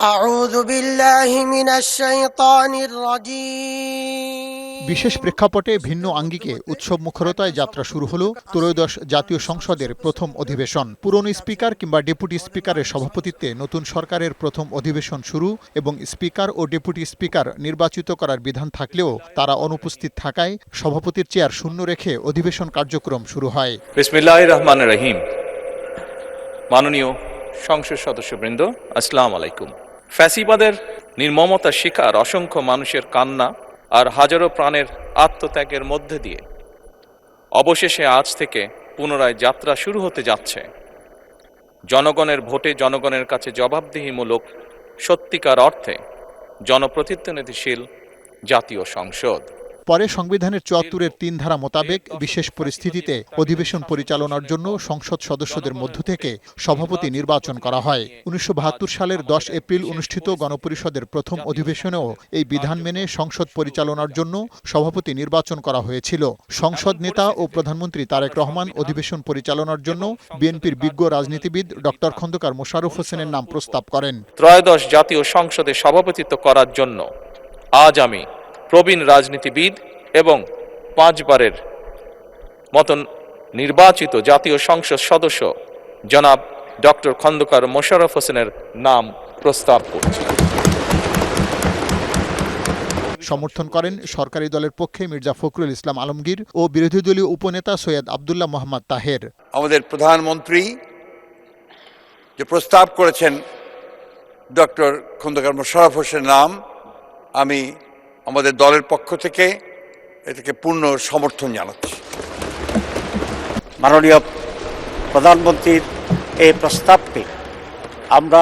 أعوذ بالله من الشيطان الرجيم বিশেষ প্রেক্ষাপটে ভিন্ন আঙ্গিকে উৎসব মুখরতায় যাত্রা শুরু হলো ত্রয়োদশ জাতীয় সংসদের প্রথম অধিবেশন। পুরনো স্পিকার কিংবা ডেপুটি স্পিকারের সভাপতিত্বে নতুন সরকারের প্রথম অধিবেশন শুরু এবং স্পিকার ও ডেপুটি স্পিকার নির্বাচিত করার বিধান থাকলেও তারা অনুপস্থিত থাকায় সভাপতির চেয়ার শূন্য রেখে অধিবেশন কার্যক্রম শুরু হয়। বিসমিল্লাহির রহমানির রহিম। মাননীয় সংসদ সদস্যবৃন্দ, আসসালামু আলাইকুম। ফ্যাসিবাদের নির্মমতার শিকার অসংখ্য মানুষের কান্না আর হাজারো প্রাণের আত্মত্যাগের মধ্যে দিয়ে অবশেষে আজ থেকে পুনরায় যাত্রা শুরু হতে যাচ্ছে জনগণের ভোটে জনগণের কাছে জবাবদিহিমূলক সত্যিকার অর্থে জনপ্রতিনিধিশীল জাতীয় সংসদ। পরে সংবিধানের ৭৪-এর ৩ ধারা মোতাবেক বিশেষ পরিস্থিতিতে অধিবেশন পরিচালনার জন্য সংসদ সদস্যদের মধ্য থেকে সভাপতি নির্বাচন করা হয়। ১৯৭২ সালের ১০ এপ্রিল অনুষ্ঠিত গণপরিষদের প্রথম অধিবেশনেও এই বিধান মেনে সংসদ পরিচালনার জন্য সভাপতি নির্বাচন করা হয়েছিল। সংসদ নেতা ও প্রধানমন্ত্রী তারেক রহমান অধিবেশন পরিচালনার জন্য বিএনপির বিজ্ঞ রাজনীতিবিদ ডক্টর খন্দকার মোশাররফ হোসেনের নাম প্রস্তাব করেন। ত্রয়োদশ জাতীয় সংসদে সভাপতিত্ব করার জন্য আজ আমি প্রবীণ রাজনীতিবিদ এবং ৫ বারের মতন নির্বাচিত জাতীয় সংসদ সদস্য জনাব ডক্টর খন্দকার মোশাররফ হোসেনের নাম প্রস্তাব করছি। সমর্থন করেন সরকারি দলের পক্ষে মির্জা ফখরুল ইসলাম আলমগীর ও বিরোধী দলীয় উপনেতা সৈয়দ আব্দুল্লাহ মোহাম্মদ তাহের। আমাদের প্রধানমন্ত্রী যে প্রস্তাব করেছেন ডক্টর খন্দকার মোশাররফ হোসেনের নাম, আমি আমাদের দলের পক্ষ থেকে এটাকে পূর্ণ সমর্থন জানাচ্ছি। মাননীয় প্রধানমন্ত্রীর এই প্রস্তাবকে আমরা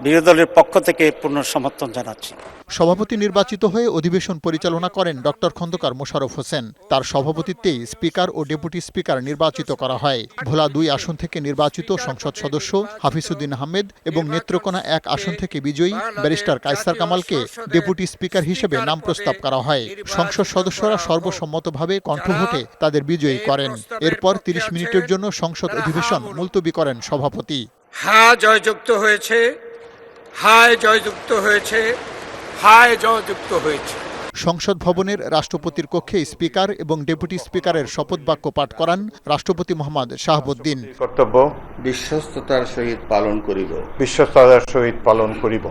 বিরোধী দলের পক্ষ থেকে পূর্ণ সমর্থন জানাচ্ছি। সভাপতি নির্বাচিত হয়ে অধিবেশন পরিচালনা করেন ডক্টর খন্দকার মোশাররফ হোসেন। তার সভাপতিত্বেই স্পিকার ও ডেপুটি স্পিকার নির্বাচিত করা হয়। ভোলা ২ আসন থেকে নির্বাচিত সংসদ সদস্য হাফিজউদ্দিন আহমেদ এবং নেত্রকোনা ১ আসন থেকে বিজয়ী ব্যারিস্টার কায়সার কামালকে ডেপুটি স্পিকার হিসেবে নাম প্রস্তাব করা হয়। সংসদ সদস্যরা সর্বসম্মতভাবে কণ্ঠভোটে তাদের বিজয়ী করেন। এরপর ৩০ মিনিটের জন্য সংসদ অধিবেশন মুলতবি করেন সভাপতি। হ্যাঁ জয়যুক্ত হয়েছে, হায় জয়যুক্ত হয়েছে, হায় জয়যুক্ত হয়েছে। সংসদ ভবনের রাষ্ট্রপতির কক্ষে স্পিকার এবং ডেপুটি স্পিকারের শপথ বাক্য পাঠ করান রাষ্ট্রপতি মোহাম্মদ শাহাবুদ্দিন। কর্তব্য বিশ্বস্ততার সহিত পালন করিব।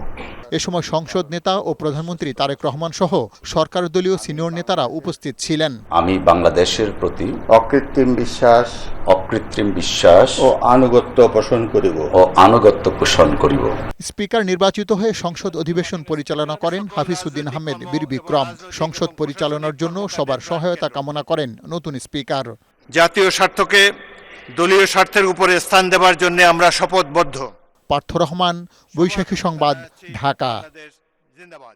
এ সময় সংসদ নেতা ও প্রধানমন্ত্রী তারেক রহমান সহ সরকার দলীয় সিনিয়র নেতারা উপস্থিত ছিলেন। আমি বাংলাদেশের প্রতি অকৃত্রিম বিশ্বাস ও আনুগত্য পোষণ করিব। স্পিকার নির্বাচিত হয়ে সংসদ অধিবেশন পরিচালনা করেন হাফিজউদ্দিন আহমেদ বীর বিক্রম। সংসদ পরিচালনার জন্য সবার সহায়তা কামনা করেন নতুন স্পিকার। জাতীয় স্বার্থকে দলীয় স্বার্থের উপরে স্থান দেওয়ার জন্য আমরা শপথবদ্ধ। পার্থ রহমান, বৈশাখী সংবাদ, ঢাকা। জিন্দাবাদ।